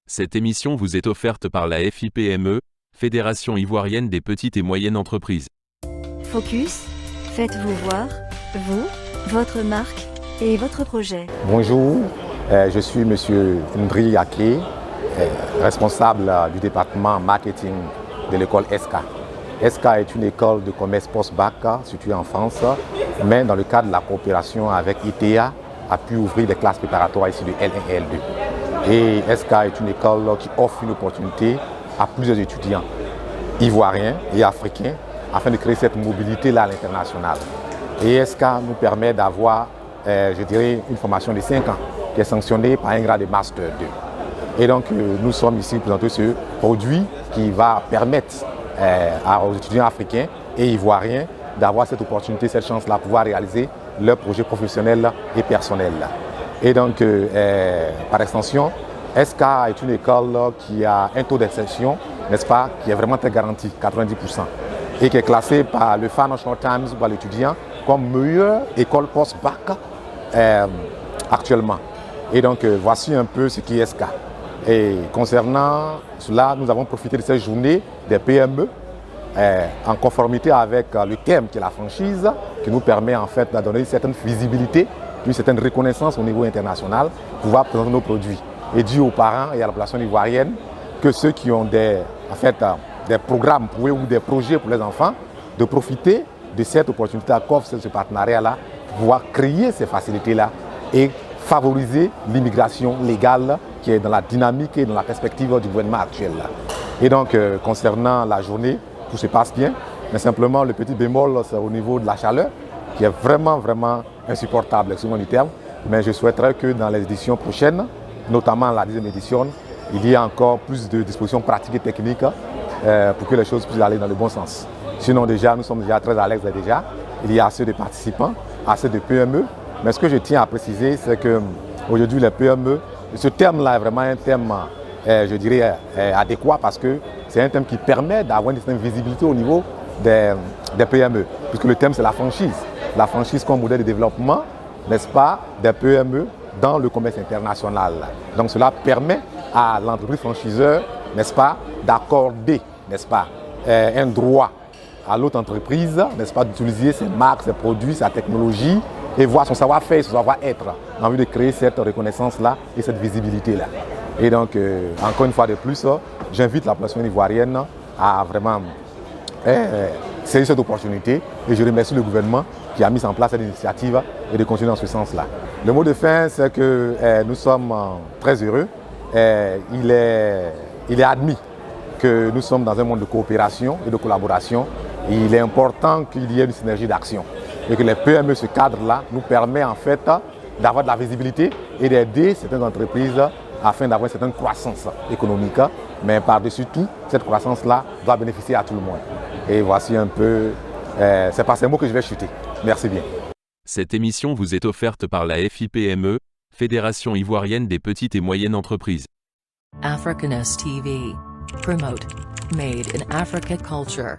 Cette émission vous est offerte par la FIPME, Fédération ivoirienne des petites et moyennes entreprises. Focus, faites-vous voir, vous, votre marque et votre projet. Bonjour, je suis Monsieur Ndri Ake, responsable du département marketing de l'école ESCA. ESCA est une école de commerce post-bac située en France, mais dans le cadre de la coopération avec ITEA, a pu ouvrir des classes préparatoires ici de L1 et L2. Et ESCA est une école qui offre une opportunité à plusieurs étudiants ivoiriens et africains afin de créer cette mobilité-là à l'international. Et ESCA nous permet d'avoir, une formation de 5 ans qui est sanctionnée par un grade de Master 2. Et donc, nous sommes ici pour présenter ce produit qui va permettre aux étudiants africains et ivoiriens d'avoir cette opportunité, cette chance-là, de pouvoir réaliser leurs projets professionnels et personnels. Et donc, par extension, ESCA est une école qui a un taux d'insertion, n'est-ce pas, qui est vraiment très garanti, 90%, et qui est classée par le Financial Times ou par l'étudiant comme meilleure école post-bac actuellement. Et donc, voici un peu ce qu'est ESCA. Et concernant cela, nous avons profité de cette journée des PME en conformité avec le thème qui est la franchise, qui nous permet en fait de donner une certaine visibilité, une certaine reconnaissance au niveau international, pour pouvoir présenter nos produits. Et dire aux parents et à la population ivoirienne que ceux qui ont des programmes ou des projets pour les enfants, de profiter de cette opportunité qu'offre ce partenariat-là, pour pouvoir créer ces facilités-là et favoriser l'immigration légale qui est dans la dynamique et dans la perspective du gouvernement actuel. Et donc, concernant la journée, tout se passe bien, mais simplement le petit bémol, c'est au niveau de la chaleur, qui est vraiment insupportable, excusez-moi du terme. Mais je souhaiterais que dans les éditions prochaines, notamment la 10e édition, il y ait encore plus de dispositions pratiques et techniques pour que les choses puissent aller dans le bon sens. Sinon, déjà, nous sommes déjà très à l'aise déjà. Il y a assez de participants, assez de PME. Mais ce que je tiens à préciser, c'est qu'aujourd'hui, les PME, ce terme-là est vraiment un thème, adéquat parce que c'est un thème qui permet d'avoir une certaine visibilité au niveau des PME. Puisque le thème, c'est la franchise. La franchise comme modèle de développement, n'est-ce pas, des PME dans le commerce international. Donc cela permet à l'entreprise franchiseur, n'est-ce pas, d'accorder, n'est-ce pas, un droit à l'autre entreprise, n'est-ce pas, d'utiliser ses marques, ses produits, sa technologie et voir son savoir-faire, son savoir-être en vue de créer cette reconnaissance-là et cette visibilité-là. Et donc, encore une fois de plus, j'invite la population ivoirienne à vraiment saisir cette opportunité et je remercie le gouvernement qui a mis en place cette initiative et de continuer dans ce sens-là. Le mot de fin, c'est que nous sommes très heureux. Il est admis que nous sommes dans un monde de coopération et de collaboration. Et il est important qu'il y ait une synergie d'action et que les PME, ce cadre-là, nous permet en fait d'avoir de la visibilité et d'aider certaines entreprises afin d'avoir une certaine croissance économique. Mais par-dessus tout, cette croissance-là doit bénéficier à tout le monde. Et voici un peu, c'est par ces mots que je vais chuter. Merci bien. Cette émission vous est offerte par la FIPME, Fédération ivoirienne des petites et moyennes entreprises. Africanus TV. Promote. Made in Africa culture.